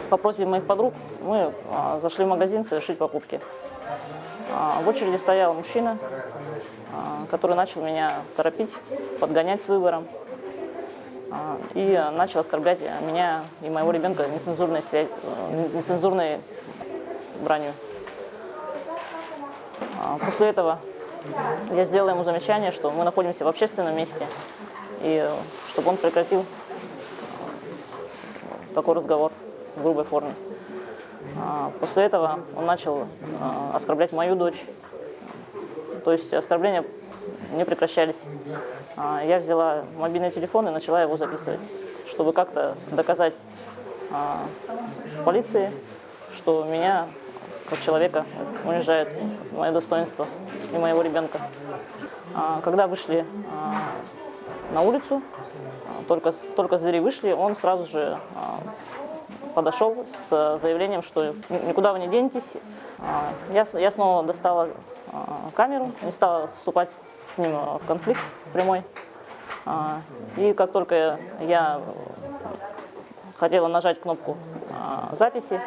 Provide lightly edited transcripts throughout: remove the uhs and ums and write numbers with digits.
По просьбе моих подруг мы зашли в магазин совершить покупки. В очереди стоял мужчина, который начал меня торопить, подгонять с выбором и начал оскорблять меня и моего ребенка нецензурной бранью. После этого я сделала ему замечание, что мы находимся в общественном месте, и чтобы он прекратил такой разговор в грубой форме. После этого он начал оскорблять мою дочь. То есть оскорбления не прекращались. Я взяла мобильный телефон и начала его записывать, чтобы как-то доказать полиции, что меня, как человека, унижает мое достоинство и моего ребенка. Когда вышли на улицу, только с двери вышли, он сразу же подошел с заявлением, что никуда вы не денетесь. Я снова достала камеру, не стала вступать с ним в конфликт прямой. И как только я хотела нажать кнопку записи,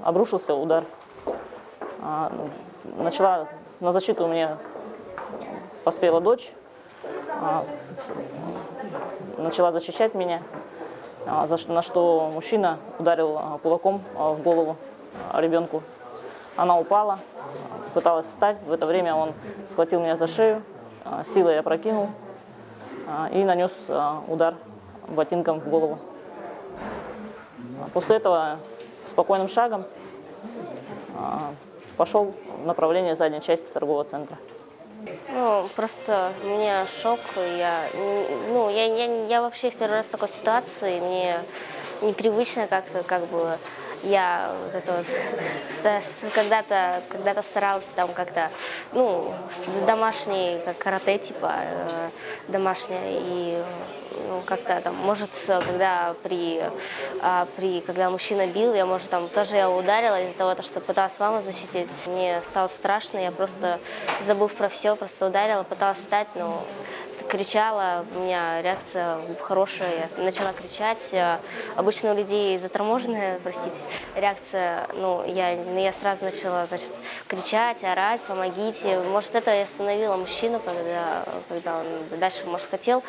обрушился удар. На защиту мне поспела дочь, начала защищать меня, на что мужчина ударил кулаком в голову ребенку. Она упала, пыталась встать. В это время он схватил меня за шею, силой опрокинул и нанес удар ботинком в голову. После этого спокойным шагом пошел в направлении задней части торгового центра. Ну, просто у меня шок. Я вообще в первый раз в такой ситуации. Мне непривычно как-то, я вот это вот, когда-то старалась там как-то, домашний, как карате типа, домашнее, и как-то там, может, когда мужчина бил, я его ударила из-за того, что пыталась маму защитить. Мне стало страшно, я просто, забыв про все, просто ударила, пыталась встать, кричала, у меня реакция хорошая, я начала кричать. Обычно у людей заторможенная, реакция, я сразу начала, кричать, орать, помогите. Может, это и остановило мужчину, когда он дальше, может, хотел,